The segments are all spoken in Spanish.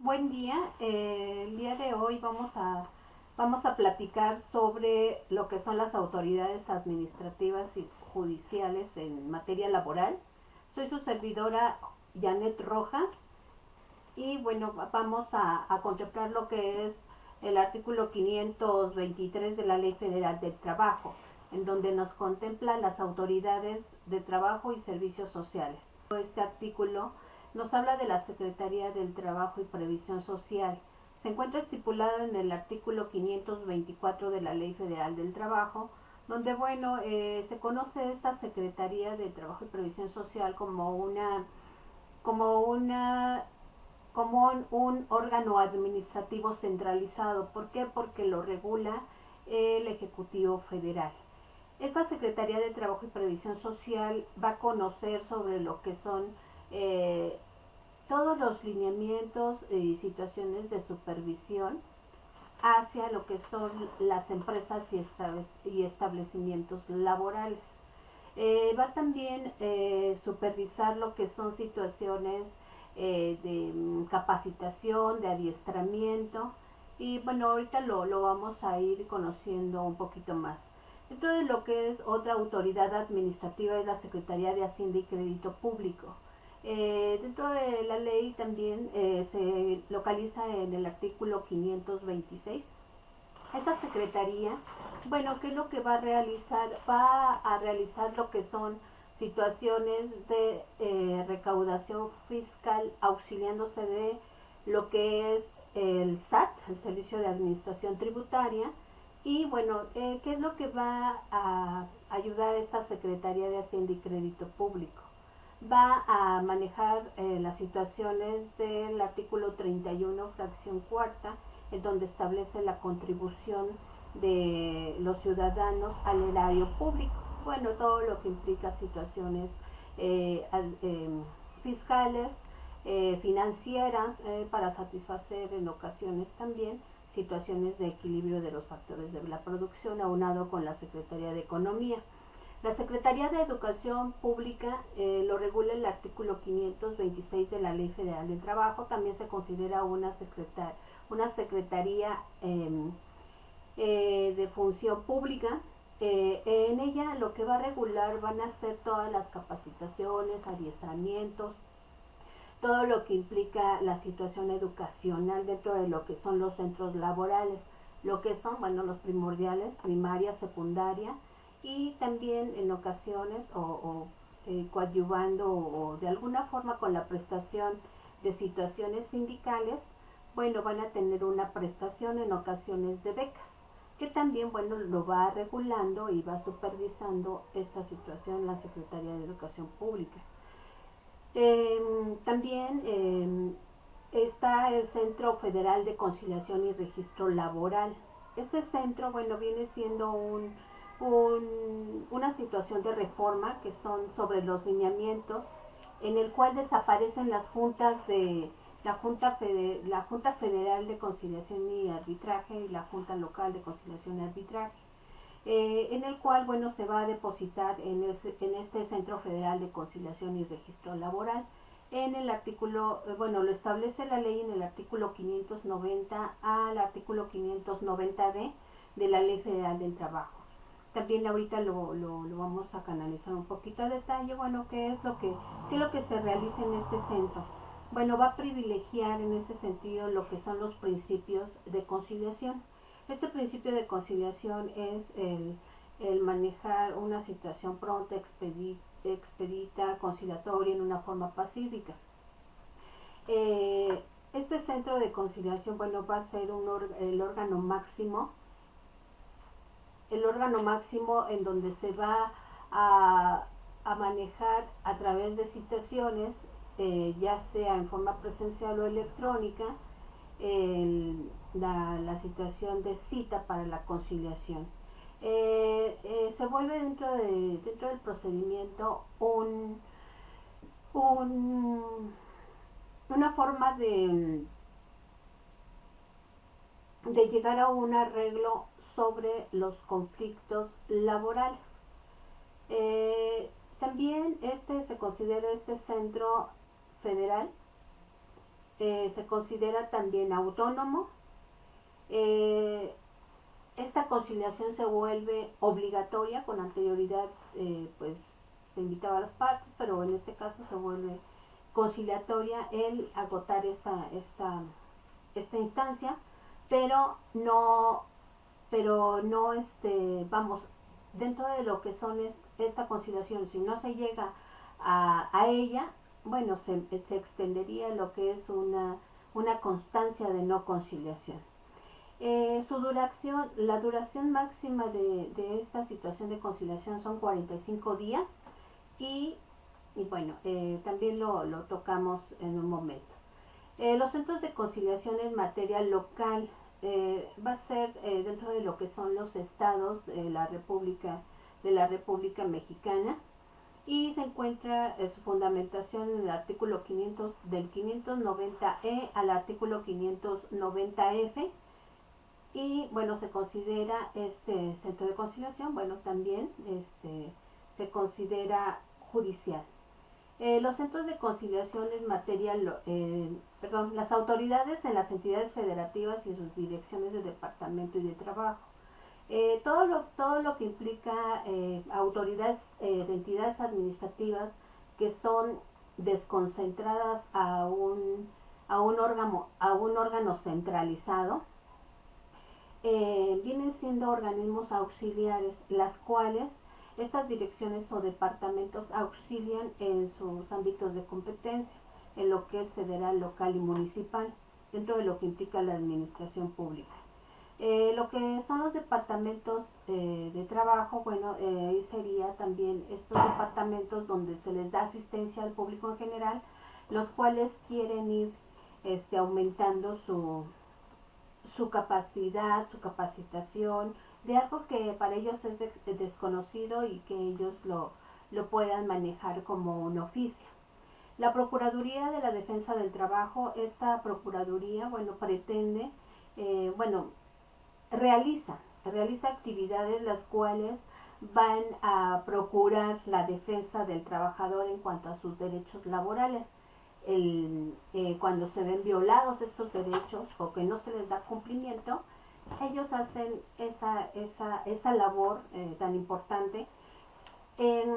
Buen día. El día de hoy vamos a platicar sobre lo que son las autoridades administrativas y judiciales en materia laboral. Soy su servidora Janet Rojas y bueno, vamos a contemplar lo que es el artículo 523 de la Ley Federal del Trabajo, en donde nos contempla las autoridades de trabajo y servicios sociales. Este artículo nos habla de la Secretaría del Trabajo y Previsión Social. Se encuentra estipulado en el artículo 524 de la Ley Federal del Trabajo, donde se conoce esta Secretaría de Trabajo y Previsión Social como una como un órgano administrativo centralizado. ¿Por qué? Porque lo regula el Ejecutivo Federal. Esta Secretaría de Trabajo y Previsión Social va a conocer sobre lo que son eh, todos los lineamientos y situaciones de supervisión hacia lo que son las empresas y establecimientos laborales. Va también supervisar lo que son situaciones de capacitación, de adiestramiento, y bueno, ahorita lo vamos a ir conociendo un poquito más. Dentro de lo que es otra autoridad administrativa es la Secretaría de Hacienda y Crédito Público. Dentro de la ley también se localiza en el artículo 526. Esta secretaría, bueno, ¿qué es lo que va a realizar? Va a realizar lo que son situaciones de recaudación fiscal, auxiliándose de lo que es el SAT, el Servicio de Administración Tributaria. Y bueno, ¿qué es lo que va a ayudar esta Secretaría de Hacienda y Crédito Público? Va a manejar las situaciones del artículo 31, fracción cuarta, en donde establece la contribución de los ciudadanos al erario público. Bueno, todo lo que implica situaciones eh, eh, fiscales, financieras, para satisfacer en ocasiones también situaciones de equilibrio de los factores de la producción, aunado con la Secretaría de Economía. La Secretaría de Educación Pública lo regula el artículo 526 de la Ley Federal del Trabajo. También se considera una secretaría de función pública. En ella lo que va a regular van a ser todas las capacitaciones, adiestramientos, todo lo que implica la situación educacional dentro de lo que son los centros laborales, lo que son, bueno, los primordiales, primaria, secundaria, y también en ocasiones coadyuvando o de alguna forma con la prestación de situaciones sindicales, bueno, van a tener una prestación en ocasiones de becas, que también, bueno, lo va regulando y va supervisando esta situación la Secretaría de Educación Pública. También está el Centro Federal de Conciliación y Registro Laboral. Este centro, bueno, viene siendo una situación de reforma que son sobre los lineamientos, en el cual desaparecen las juntas de la Junta Federal de Conciliación y Arbitraje y la Junta Local de Conciliación y Arbitraje, en el cual, bueno, se va a depositar en este Centro Federal de Conciliación y Registro Laboral. En el artículo, bueno, lo establece la ley en el artículo 590 al artículo 590D de la Ley Federal del Trabajo. También ahorita lo vamos a canalizar un poquito a detalle. Bueno, qué es lo que se realiza en este centro? Bueno, va a privilegiar en ese sentido lo que son los principios de conciliación. Este principio de conciliación es el manejar una situación pronta, expedita, conciliatoria en una forma pacífica. Este centro de conciliación, bueno, va a ser el órgano máximo en donde se va a manejar a través de citaciones, ya sea en forma presencial o electrónica, la situación de cita para la conciliación. Se vuelve dentro del procedimiento un, una forma de llegar a un arreglo sobre los conflictos laborales. Eh, También se considera este centro federal se considera también autónomo. Eh, esta conciliación se vuelve obligatoria. Con anterioridad pues se invitaba a las partes, pero en este caso se vuelve conciliatoria el agotar esta instancia, pero no vamos, dentro de lo que son esta conciliación, si no se llega a ella, bueno, se extendería lo que es una constancia de no conciliación. La duración máxima de esta situación de conciliación son 45 días y bueno, también lo tocamos en un momento. Los centros de conciliación en materia local va a ser dentro de lo que son los estados de la República Mexicana, y se encuentra su fundamentación en el artículo 500, del 590E al artículo 590F. Y bueno, se considera este centro de conciliación, bueno, también se considera judicial. Los centros de conciliación en materia, las autoridades en las entidades federativas y sus direcciones de departamento y de trabajo. Todo lo que implica autoridades de entidades administrativas que son desconcentradas a un órgano centralizado, vienen siendo organismos auxiliares, las cuales estas direcciones o departamentos auxilian en sus ámbitos de competencia, en lo que es federal, local y municipal, dentro de lo que implica la administración pública. Lo que son los departamentos de trabajo, bueno, ahí sería también estos departamentos donde se les da asistencia al público en general, los cuales quieren ir aumentando su capacidad, su capacitación, de algo que para ellos es desconocido y que ellos lo puedan manejar como un oficio. La Procuraduría de la Defensa del Trabajo, esta Procuraduría, bueno, pretende, realiza actividades las cuales van a procurar la defensa del trabajador en cuanto a sus derechos laborales. Cuando se ven violados estos derechos o que no se les da cumplimiento, ellos hacen esa labor tan importante en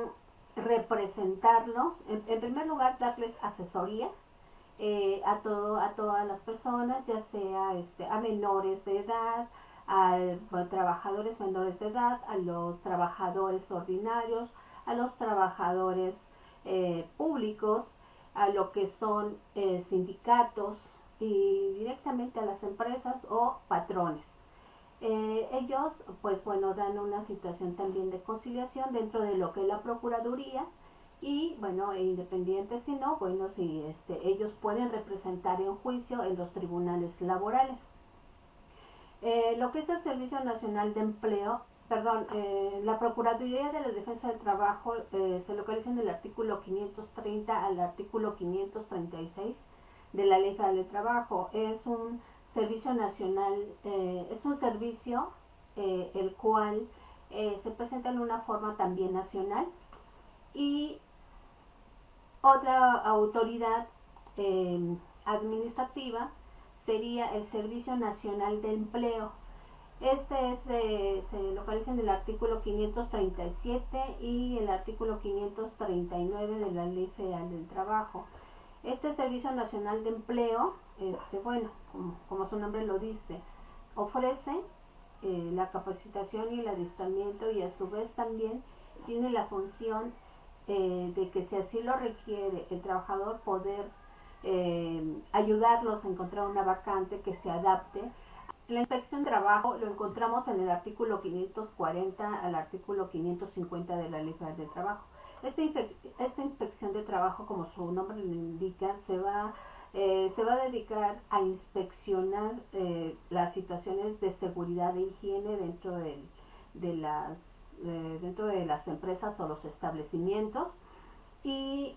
representarlos, en primer lugar darles asesoría a todas las personas, ya sea a menores de edad, a trabajadores menores de edad, a los trabajadores ordinarios, a los trabajadores públicos, a lo que son sindicatos y directamente a las empresas o patrones. Ellos pues bueno dan una situación también de conciliación dentro de lo que es la Procuraduría, y bueno, independiente si no, bueno, si ellos pueden representar en juicio en los tribunales laborales. Lo que es el Servicio Nacional de Empleo, la Procuraduría de la Defensa del Trabajo se localiza en el artículo 530 al artículo 536 de la Ley Federal de Trabajo. Es un servicio nacional, es un servicio el cual se presenta en una forma también nacional. Y otra autoridad administrativa sería el Servicio Nacional de Empleo. Se localiza en el artículo 537 y el artículo 539 de la Ley Federal del Trabajo. Este Servicio Nacional de Empleo, bueno, como su nombre lo dice, ofrece la capacitación y el adiestramiento, y a su vez también tiene la función de que, si así lo requiere el trabajador, poder ayudarlos a encontrar una vacante que se adapte. La inspección de trabajo lo encontramos en el artículo 540 al artículo 550 de la Ley Federal del Trabajo. Esta inspección de trabajo, como su nombre lo indica, se va a dedicar a inspeccionar las situaciones de seguridad e higiene dentro de las empresas o los establecimientos, y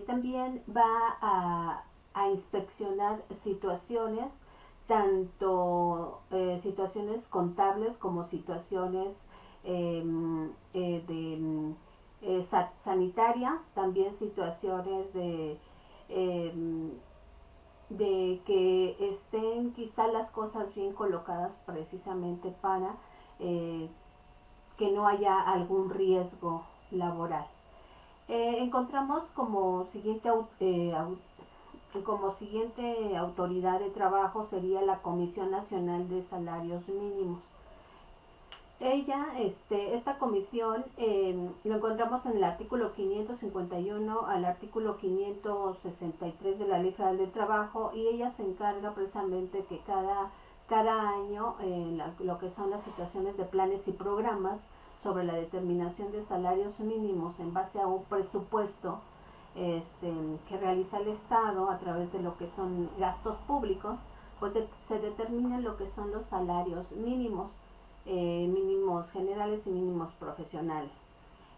también va a inspeccionar situaciones, tanto situaciones contables como situaciones sanitarias, también situaciones de que estén quizá las cosas bien colocadas precisamente para que no haya algún riesgo laboral. Encontramos como siguiente autoridad de trabajo sería la Comisión Nacional de Salarios Mínimos. Esta comisión lo encontramos en el artículo 551 al artículo 563 de la Ley Federal del Trabajo, y ella se encarga precisamente que cada año lo que son las situaciones de planes y programas sobre la determinación de salarios mínimos en base a un presupuesto que realiza el Estado a través de lo que son gastos públicos, pues se determinan lo que son los salarios mínimos. Mínimos generales y mínimos profesionales.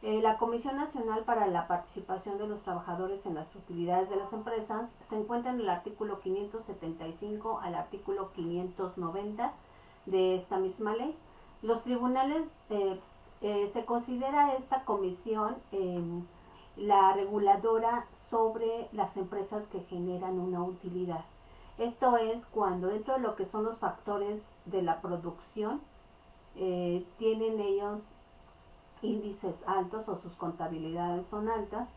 La Comisión Nacional para la Participación de los Trabajadores en las Utilidades de las Empresas se encuentra en el artículo 575 al artículo 590 de esta misma ley. Los tribunales, se considera esta comisión la reguladora sobre las empresas que generan una utilidad. Esto es cuando dentro de lo que son los factores de la producción, tienen ellos índices altos o sus contabilidades son altas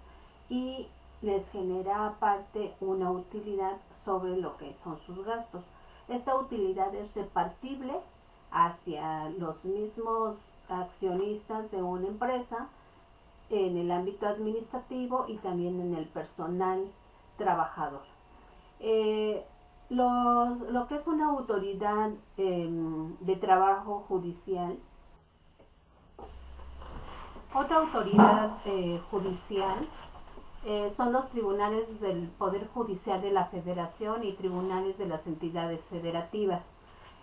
y les genera aparte una utilidad sobre lo que son sus gastos. Esta utilidad es repartible hacia los mismos accionistas de una empresa en el ámbito administrativo y también en el personal trabajador. Lo que es una autoridad de trabajo judicial, otra autoridad judicial son los tribunales del Poder Judicial de la Federación y tribunales de las entidades federativas.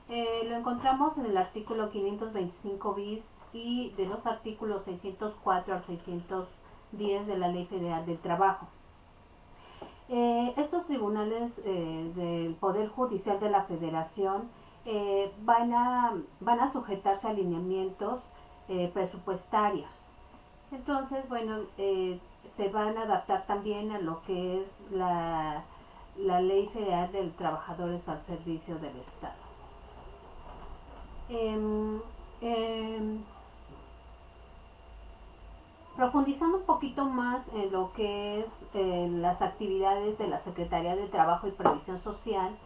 Lo encontramos en el artículo 525 bis y de los artículos 604 al 610 de la Ley Federal del Trabajo. Estos tribunales del Poder Judicial de la Federación van a sujetarse a lineamientos presupuestarios. Entonces, bueno, se van a adaptar también a lo que es la Ley Federal de Trabajadores al Servicio del Estado. Profundizando un poquito más en lo que es las actividades de la Secretaría de Trabajo y Previsión Social,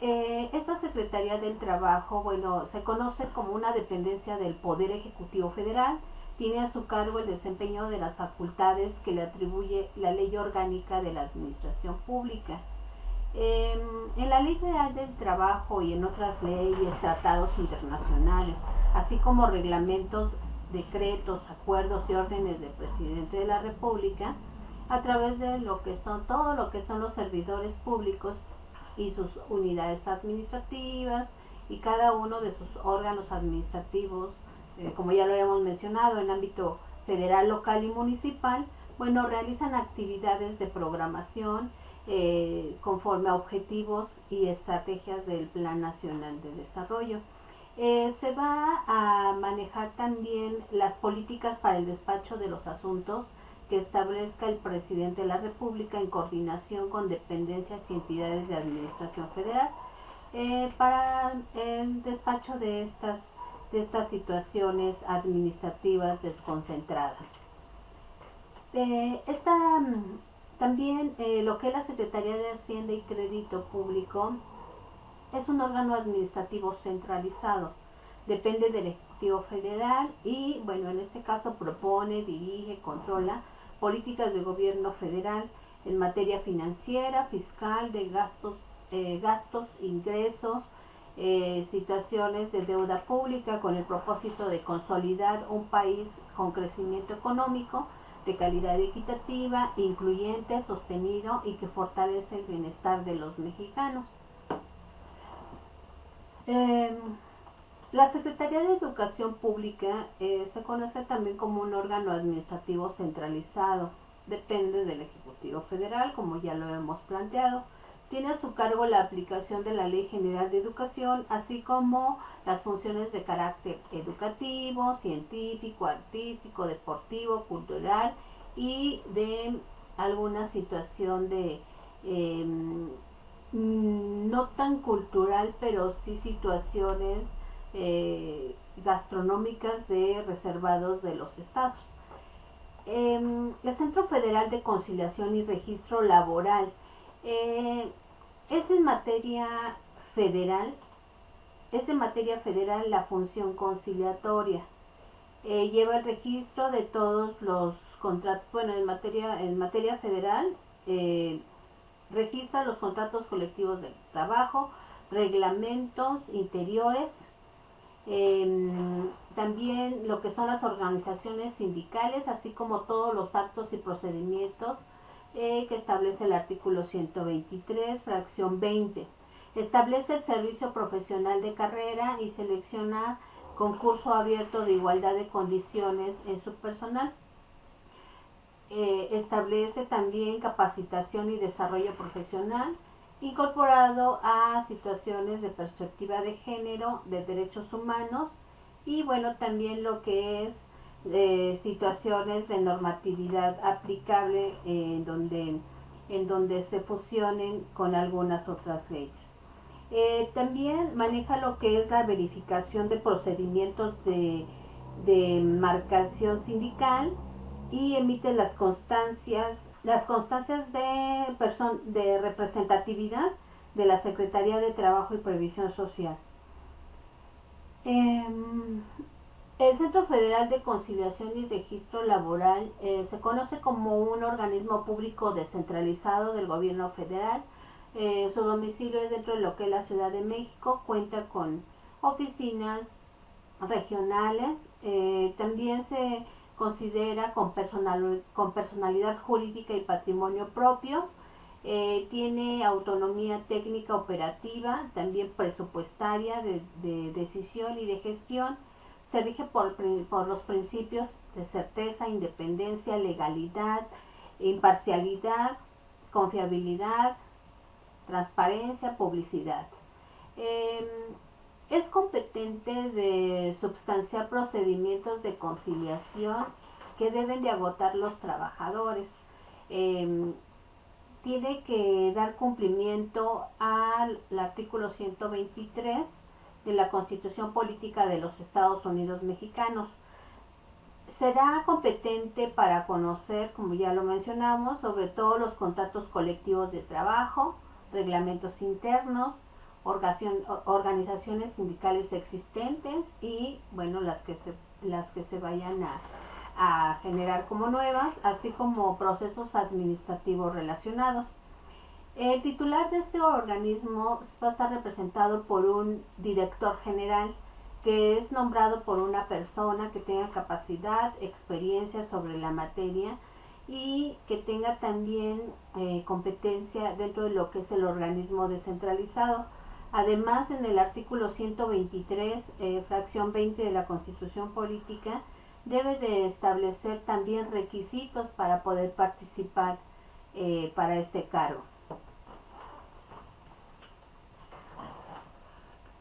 esta Secretaría del Trabajo, bueno, se conoce como una dependencia del Poder Ejecutivo Federal, tiene a su cargo el desempeño de las facultades que le atribuye la Ley Orgánica de la Administración Pública. En la Ley Federal del Trabajo y en otras leyes, tratados internacionales, así como reglamentos, decretos, acuerdos y órdenes del presidente de la República, a través de todo lo que son los servidores públicos y sus unidades administrativas y cada uno de sus órganos administrativos, como ya lo habíamos mencionado, en ámbito federal, local y municipal, bueno, realizan actividades de programación conforme a objetivos y estrategias del Plan Nacional de Desarrollo. Se va a manejar también las políticas para el despacho de los asuntos que establezca el presidente de la República en coordinación con dependencias y entidades de administración federal para el despacho de estas situaciones administrativas desconcentradas. También lo que es la Secretaría de Hacienda y Crédito Público es un órgano administrativo centralizado, depende del Ejecutivo Federal y, bueno, en este caso propone, dirige, controla políticas de gobierno federal en materia financiera, fiscal, de gastos, ingresos, situaciones de deuda pública con el propósito de consolidar un país con crecimiento económico, de calidad equitativa, incluyente, sostenido y que fortalece el bienestar de los mexicanos. La Secretaría de Educación Pública se conoce también como un órgano administrativo centralizado, depende del Ejecutivo Federal, como ya lo hemos planteado. Tiene a su cargo la aplicación de la Ley General de Educación, así como las funciones de carácter educativo, científico, artístico, deportivo, cultural y de alguna situación de no tan cultural, pero sí situaciones gastronómicas de reservados de los estados. El Centro Federal de Conciliación y Registro Laboral es en materia federal, es de materia federal la función conciliatoria. Lleva el registro de todos los contratos, bueno, en materia federal, registra los contratos colectivos de trabajo, reglamentos interiores, también lo que son las organizaciones sindicales, así como todos los actos y procedimientos que establece el artículo 123, fracción 20. Establece el servicio profesional de carrera y selecciona concurso abierto de igualdad de condiciones en su personal. Establece también capacitación y desarrollo profesional incorporado a situaciones de perspectiva de género, de derechos humanos y bueno, también lo que es situaciones de normatividad aplicable en donde se fusionen con algunas otras leyes. También maneja lo que es la verificación de procedimientos de marcación sindical y emite las constancias de representatividad de la Secretaría de Trabajo y Previsión Social. El Centro Federal de Conciliación y Registro Laboral se conoce como un organismo público descentralizado del gobierno federal. Su domicilio es dentro de lo que es la Ciudad de México, cuenta con oficinas regionales, también se considera con personalidad jurídica y patrimonio propios, tiene autonomía técnica operativa, también presupuestaria de decisión y de gestión, se rige por los principios de certeza, independencia, legalidad, imparcialidad, confiabilidad, transparencia, publicidad. Es competente de substanciar procedimientos de conciliación que deben de agotar los trabajadores. Tiene que dar cumplimiento al artículo 123 de la Constitución Política de los Estados Unidos Mexicanos. Será competente para conocer, como ya lo mencionamos, sobre todo los contratos colectivos de trabajo, reglamentos internos, organizaciones sindicales existentes y bueno, las que se vayan a generar como nuevas, así como procesos administrativos relacionados. El titular de este organismo va a estar representado por un director general que es nombrado por una persona que tenga capacidad, experiencia sobre la materia y que tenga también competencia dentro de lo que es el organismo descentralizado. Además, en el artículo 123, fracción 20 de la Constitución Política, debe de establecer también requisitos para poder participar para este cargo.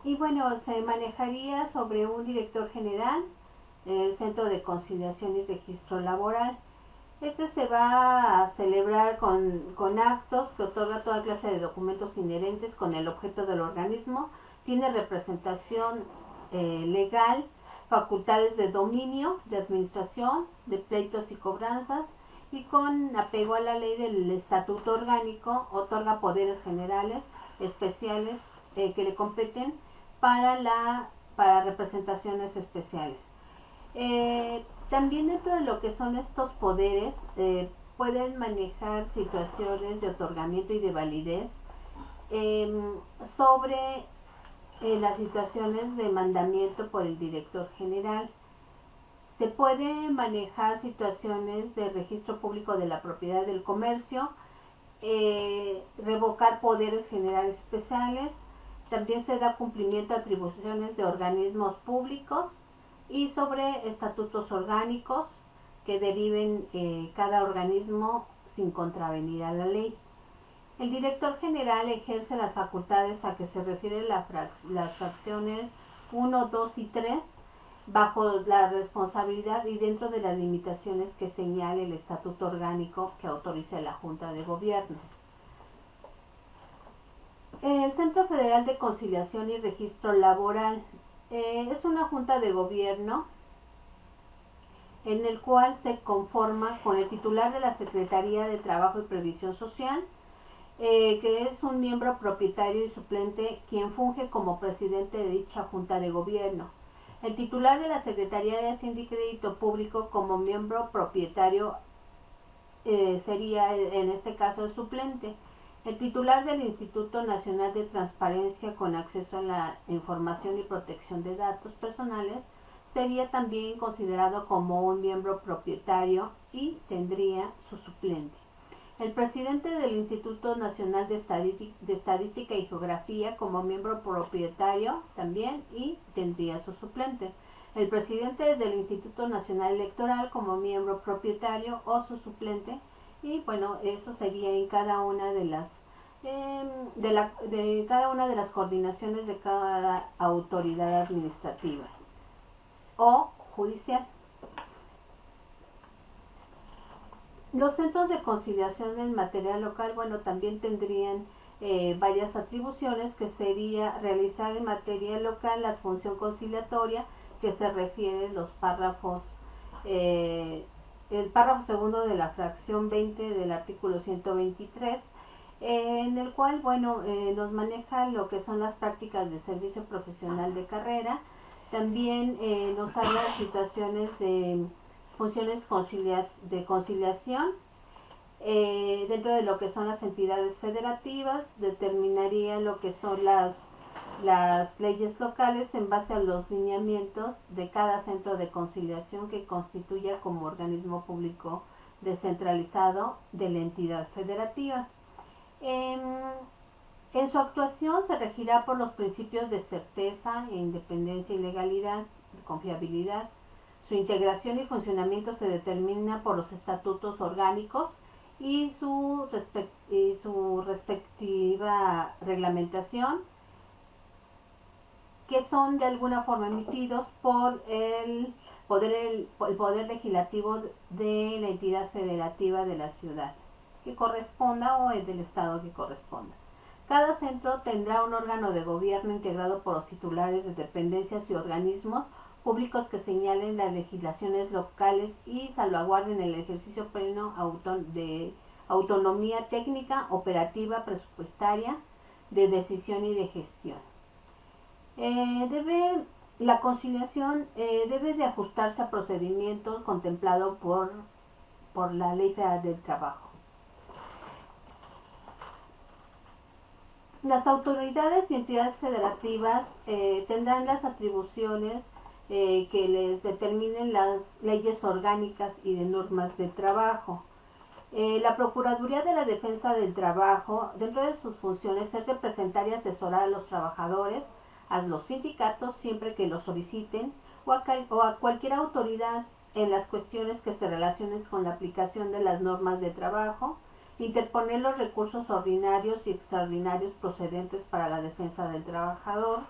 Y bueno, se manejaría sobre un director general, el Centro de Conciliación y Registro Laboral. Este se va a celebrar con actos que otorga toda clase de documentos inherentes con el objeto del organismo. Tiene representación legal, facultades de dominio, de administración, de pleitos y cobranzas, y con apego a la ley del estatuto orgánico, otorga poderes generales, especiales que le competen para representaciones especiales. También dentro de lo que son estos poderes pueden manejar situaciones de otorgamiento y de validez sobre las situaciones de mandamiento por el director general. Se puede manejar situaciones de registro público de la propiedad del comercio, revocar poderes generales especiales, también se da cumplimiento a atribuciones de organismos públicos y sobre estatutos orgánicos que deriven cada organismo sin contravenir a la ley. El director general ejerce las facultades a que se refieren las fracciones 1, 2 y 3 bajo la responsabilidad y dentro de las limitaciones que señale el estatuto orgánico que autoriza la Junta de Gobierno. El Centro Federal de Conciliación y Registro Laboral es una junta de gobierno en el cual se conforma con el titular de la Secretaría de Trabajo y Previsión Social, que es un miembro propietario y suplente quien funge como presidente de dicha junta de gobierno. El titular de la Secretaría de Hacienda y Crédito Público como miembro propietario sería en este caso el suplente. El titular del Instituto Nacional de Transparencia con acceso a la información y protección de datos personales sería también considerado como un miembro propietario y tendría su suplente. El presidente del Instituto Nacional de Estadística y Geografía como miembro propietario también y tendría su suplente. El presidente del Instituto Nacional Electoral como miembro propietario o su suplente, y bueno, eso sería en cada una de las cada una de las coordinaciones de cada autoridad administrativa o judicial. Los centros de conciliación en materia local, bueno, también tendrían varias atribuciones, que sería realizar en materia local la función conciliatoria, que se refiere a los párrafos, el párrafo segundo de la fracción 20 del artículo 123, en el cual, bueno, nos maneja lo que son las prácticas de servicio profesional de carrera. También nos habla de situaciones de funciones de conciliación dentro de lo que son las entidades federativas. Determinaría lo que son las leyes locales en base a los lineamientos de cada centro de conciliación que constituya como organismo público descentralizado de la entidad federativa. En su actuación se regirá por los principios de certeza, independencia y legalidad, confiabilidad. Su integración y funcionamiento se determina por los estatutos orgánicos y su respectiva reglamentación, que son de alguna forma emitidos por el poder legislativo de la entidad federativa de la ciudad que corresponda o el del estado que corresponda. Cada centro tendrá un órgano de gobierno integrado por los titulares de dependencias y organismos públicos que señalen las legislaciones locales y salvaguarden el ejercicio pleno de autonomía técnica, operativa, presupuestaria, de decisión y de gestión. La conciliación debe de ajustarse a procedimientos contemplados por la Ley Federal del Trabajo. Las autoridades y entidades federativas tendrán las atribuciones que les determinen las leyes orgánicas y de normas de trabajo. La Procuraduría de la Defensa del Trabajo, dentro de sus funciones, es representar y asesorar a los trabajadores, a los sindicatos siempre que lo soliciten, o a cualquier autoridad en las cuestiones que se relacionen con la aplicación de las normas de trabajo, interponer los recursos ordinarios y extraordinarios procedentes para la defensa del trabajador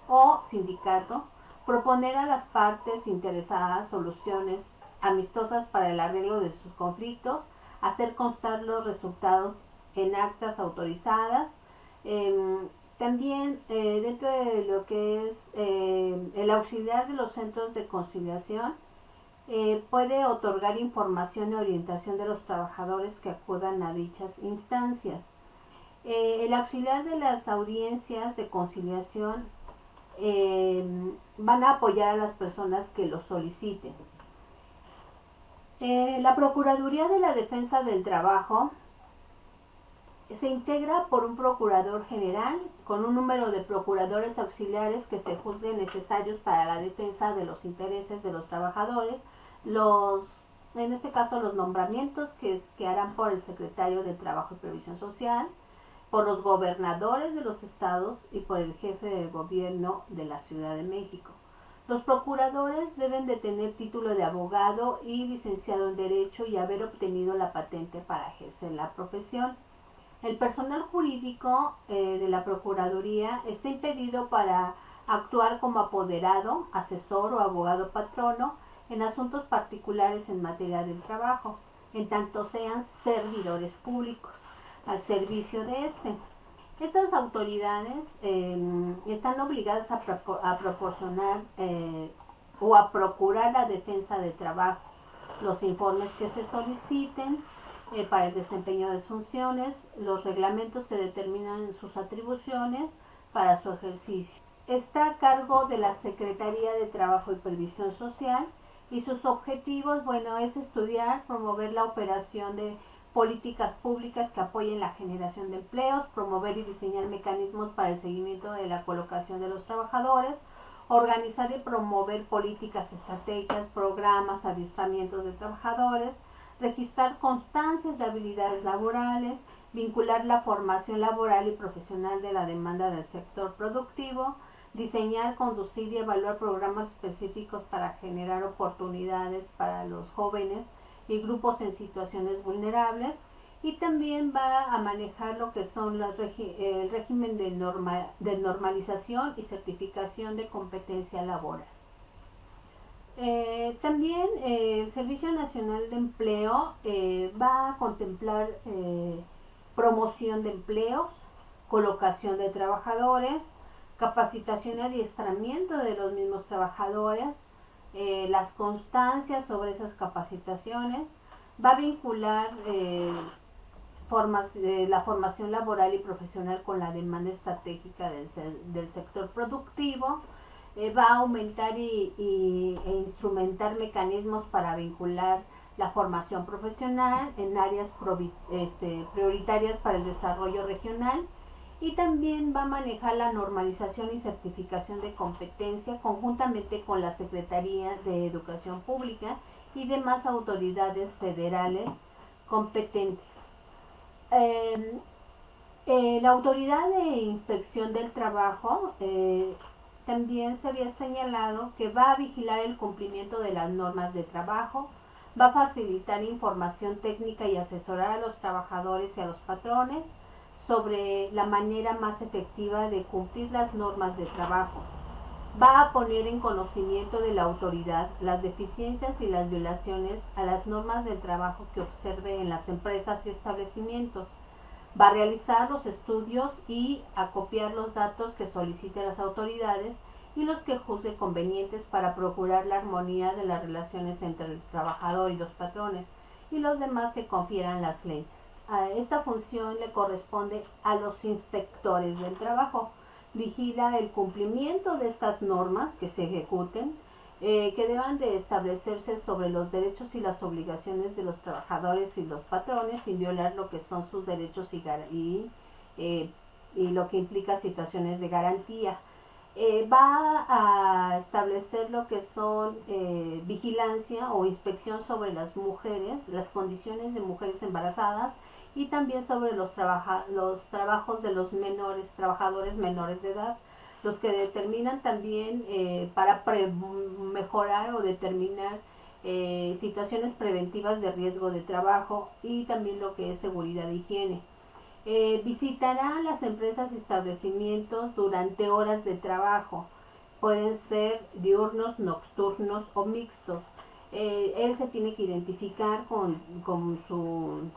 o sindicato, proponer a las partes interesadas soluciones amistosas para el arreglo de sus conflictos, hacer constar los resultados en actas autorizadas. También dentro de lo que es el auxiliar de los centros de conciliación, puede otorgar información y orientación de los trabajadores que acudan a dichas instancias. El auxiliar de las audiencias de conciliación van a apoyar a las personas que lo soliciten. La Procuraduría de la Defensa del Trabajo se integra por un procurador general con un número de procuradores auxiliares que se juzguen necesarios para la defensa de los intereses de los trabajadores. En este caso, los nombramientos que harán por el secretario de Trabajo y Previsión Social, por los gobernadores de los estados y por el jefe del gobierno de la Ciudad de México. Los procuradores deben de tener título de abogado y licenciado en Derecho y haber obtenido la patente para ejercer la profesión. El personal jurídico de la Procuraduría está impedido para actuar como apoderado, asesor o abogado patrono en asuntos particulares en materia del trabajo, en tanto sean servidores públicos al servicio de este. Estas autoridades están obligadas a proporcionar o a procurar la defensa de trabajo, los informes que se soliciten para el desempeño de funciones, los reglamentos que determinan sus atribuciones para su ejercicio. Está a cargo de la Secretaría de Trabajo y Previsión Social y sus objetivos, bueno, es estudiar, promover la operación de políticas públicas que apoyen la generación de empleos, promover y diseñar mecanismos para el seguimiento de la colocación de los trabajadores, organizar y promover políticas estratégicas, programas, adiestramientos de trabajadores, registrar constancias de habilidades laborales, vincular la formación laboral y profesional de la demanda del sector productivo, diseñar, conducir y evaluar programas específicos para generar oportunidades para los jóvenes y grupos en situaciones vulnerables, y también va a manejar lo que son el régimen de normalización y certificación de competencia laboral. También el Servicio Nacional de Empleo va a contemplar promoción de empleos, colocación de trabajadores, capacitación y adiestramiento de los mismos trabajadores, las constancias sobre esas capacitaciones, va a vincular la formación laboral y profesional con la demanda estratégica del sector productivo, va a aumentar e instrumentar mecanismos para vincular la formación profesional en áreas prioritarias para el desarrollo regional, y también va a manejar la normalización y certificación de competencia conjuntamente con la Secretaría de Educación Pública y demás autoridades federales competentes. La Autoridad de Inspección del Trabajo también se había señalado que va a vigilar el cumplimiento de las normas de trabajo, va a facilitar información técnica y asesorar a los trabajadores y a los patrones sobre la manera más efectiva de cumplir las normas de trabajo. Va a poner en conocimiento de la autoridad las deficiencias y las violaciones a las normas del trabajo que observe en las empresas y establecimientos. Va a realizar los estudios y acopiar los datos que soliciten las autoridades y los que juzgue convenientes para procurar la armonía de las relaciones entre el trabajador y los patrones y los demás que confieran las leyes. A esta función le corresponde a los inspectores del trabajo. Vigila el cumplimiento de estas normas que se ejecuten, que deban de establecerse sobre los derechos y las obligaciones de los trabajadores y los patrones sin violar lo que son sus derechos y lo que implica situaciones de garantía. Va a establecer lo que son vigilancia o inspección sobre las mujeres, las condiciones de mujeres embarazadas, y también sobre los trabajos de los trabajadores menores de edad, los que determinan también para mejorar o determinar situaciones preventivas de riesgo de trabajo, y también lo que es seguridad e higiene. Visitará las empresas y establecimientos durante horas de trabajo, pueden ser diurnos, nocturnos o mixtos. Él se tiene que identificar con su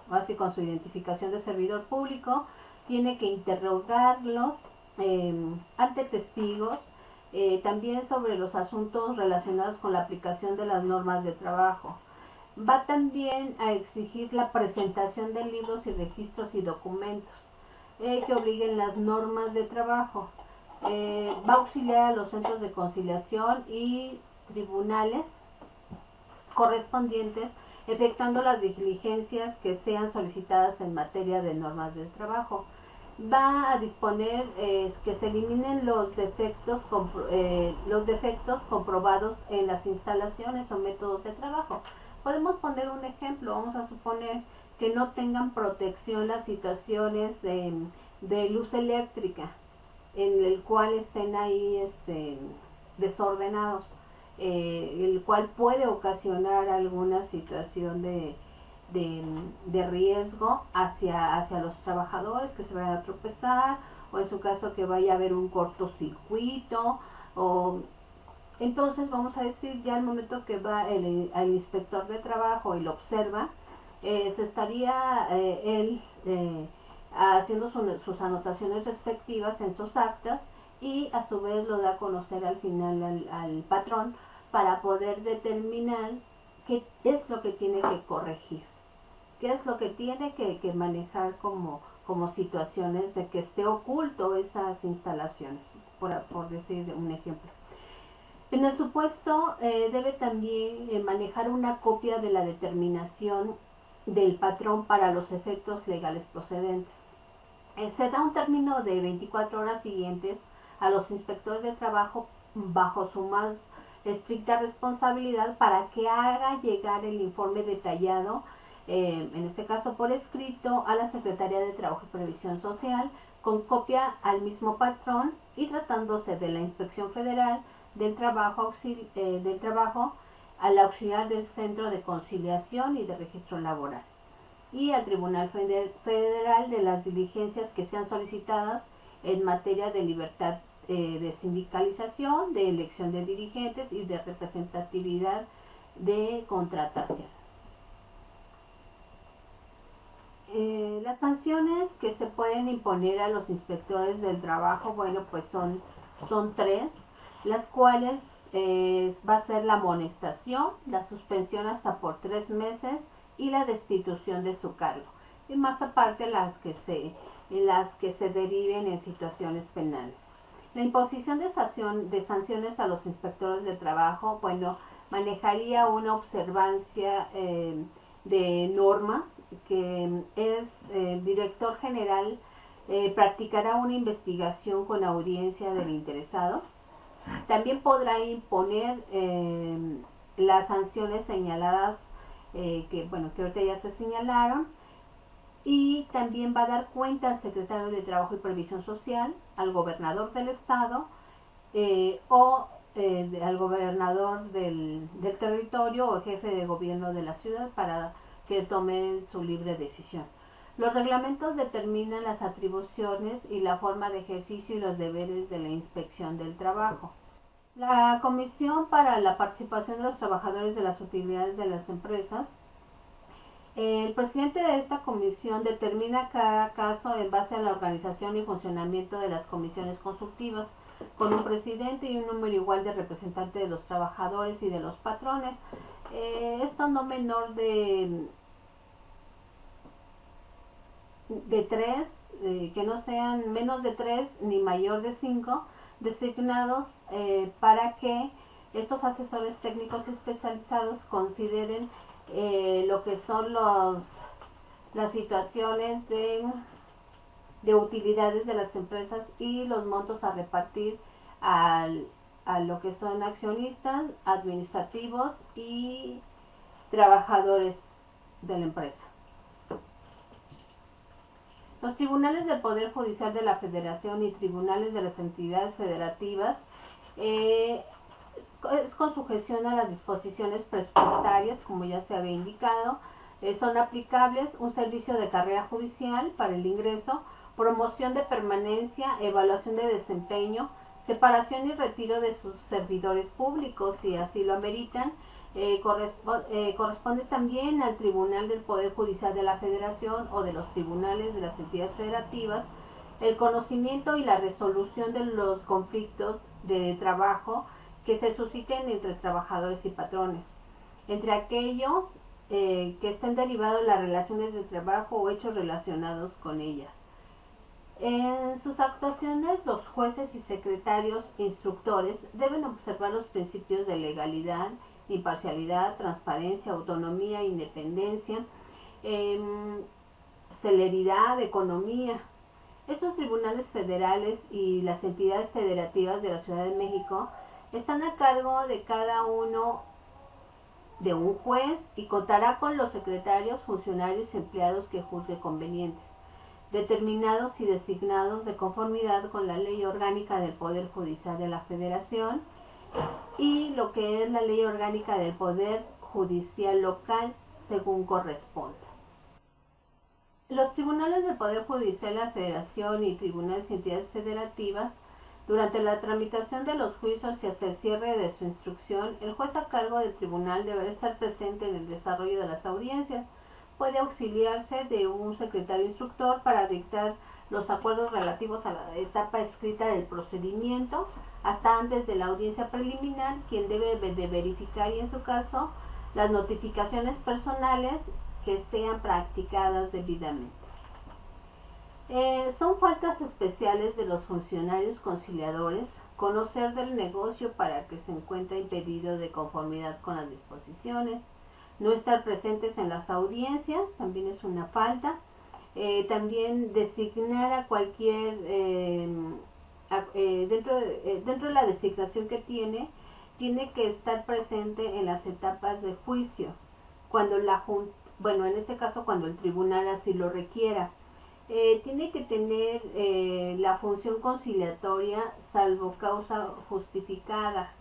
identificación de servidor público, tiene que interrogarlos ante testigos, también sobre los asuntos relacionados con la aplicación de las normas de trabajo. Va también a exigir la presentación de libros y registros y documentos que obliguen las normas de trabajo. Va a auxiliar a los centros de conciliación y tribunales correspondientes, efectuando las diligencias que sean solicitadas en materia de normas del trabajo. Va a disponer que se eliminen los defectos comprobados en las instalaciones o métodos de trabajo. Podemos poner un ejemplo, vamos a suponer que no tengan protección las situaciones de luz eléctrica, en el cual estén ahí desordenados, el cual puede ocasionar alguna situación de riesgo hacia los trabajadores, que se vayan a tropezar, o en su caso que vaya a haber un cortocircuito. Entonces vamos a decir, ya al momento que va el inspector de trabajo y lo observa, se estaría él haciendo sus anotaciones respectivas en sus actas, y a su vez lo da a conocer al final al patrón para poder determinar qué es lo que tiene que corregir, qué es lo que tiene que manejar como situaciones de que esté oculto esas instalaciones, por decir un ejemplo. En el supuesto, debe también manejar una copia de la determinación del patrón para los efectos legales procedentes. Se da un término de 24 horas siguientes a los inspectores de trabajo bajo su más estricta responsabilidad para que haga llegar el informe detallado, en este caso por escrito, a la Secretaría de Trabajo y Previsión Social, con copia al mismo patrón, y tratándose de la Inspección Federal del Trabajo, al auxiliar del Centro de Conciliación y de Registro Laboral, y al Tribunal Federal de las diligencias que sean solicitadas en materia de libertad de sindicalización, de elección de dirigentes y de representatividad de contratación. Las sanciones que se pueden imponer a los inspectores del trabajo, bueno, pues son tres, las cuales va a ser la amonestación, la suspensión hasta por 3 meses y la destitución de su cargo, y más aparte las que se deriven en situaciones penales. La imposición de sanciones a los inspectores de trabajo, bueno, manejaría una observancia de normas, que es el director general practicará una investigación con audiencia del interesado. También podrá imponer las sanciones señaladas, que ahorita ya se señalaron, y también va a dar cuenta al secretario de Trabajo y Previsión Social, al gobernador del estado o al gobernador del territorio o jefe de gobierno de la ciudad, para que tome su libre decisión. Los reglamentos determinan las atribuciones y la forma de ejercicio y los deberes de la inspección del trabajo. La Comisión para la Participación de los Trabajadores de las Utilidades de las Empresas, el presidente de esta comisión determina cada caso en base a la organización y funcionamiento de las comisiones consultivas, con un presidente y un número igual de representantes de los trabajadores y de los patrones. Esto no menor de 3, que no sean menos de 3 ni mayor de 5, designados para que estos asesores técnicos especializados consideren lo que son las situaciones de utilidades de las empresas y los montos a repartir a lo que son accionistas, administrativos y trabajadores de la empresa. Los tribunales del Poder Judicial de la Federación y tribunales de las entidades federativas, es con sujeción a las disposiciones presupuestarias, como ya se había indicado, son aplicables un servicio de carrera judicial para el ingreso, promoción de permanencia, evaluación de desempeño, separación y retiro de sus servidores públicos, si así lo ameritan. Corresponde también al Tribunal del Poder Judicial de la Federación o de los tribunales de las entidades federativas el conocimiento y la resolución de los conflictos de trabajo que se susciten entre trabajadores y patrones, entre aquellos que estén derivados de las relaciones de trabajo o hechos relacionados con ellas. En sus actuaciones, los jueces y secretarios instructores deben observar los principios de legalidad, imparcialidad, transparencia, autonomía, independencia, celeridad, economía. Estos tribunales federales y las entidades federativas de la Ciudad de México están a cargo de cada uno de un juez y contará con los secretarios, funcionarios y empleados que juzgue convenientes, determinados y designados de conformidad con la Ley Orgánica del Poder Judicial de la Federación y lo que es la Ley Orgánica del Poder Judicial Local, según corresponda. Los tribunales del Poder Judicial de la Federación y tribunales y entidades federativas, durante la tramitación de los juicios y hasta el cierre de su instrucción, el juez a cargo del tribunal deberá estar presente en el desarrollo de las audiencias, puede auxiliarse de un secretario instructor para dictar los acuerdos relativos a la etapa escrita del procedimiento hasta antes de la audiencia preliminar, quien debe de verificar y en su caso las notificaciones personales que sean practicadas debidamente. Son faltas especiales de los funcionarios conciliadores conocer del negocio para que se encuentre impedido de conformidad con las disposiciones, no estar presentes en las audiencias, también es una falta, también designar a cualquier, dentro de la designación que tiene que estar presente en las etapas de juicio, cuando bueno, en este caso cuando el tribunal así lo requiera. Tiene que tener la función conciliatoria salvo causa justificada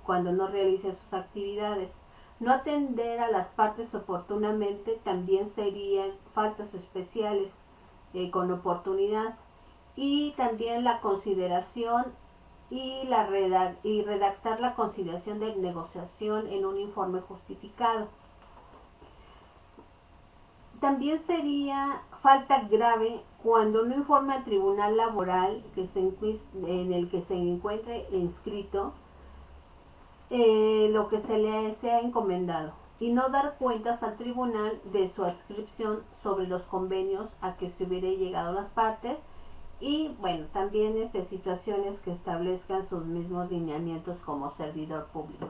cuando no realice sus actividades. No atender a las partes oportunamente también serían faltas especiales con oportunidad. Y también la consideración y redactar la conciliación de negociación en un informe justificado. También sería falta grave cuando no informa al tribunal laboral en el que se encuentre inscrito lo que se le sea encomendado y no dar cuentas al tribunal de su adscripción sobre los convenios a que se hubiera llegado las partes y bueno, también situaciones que establezcan sus mismos lineamientos como servidor público.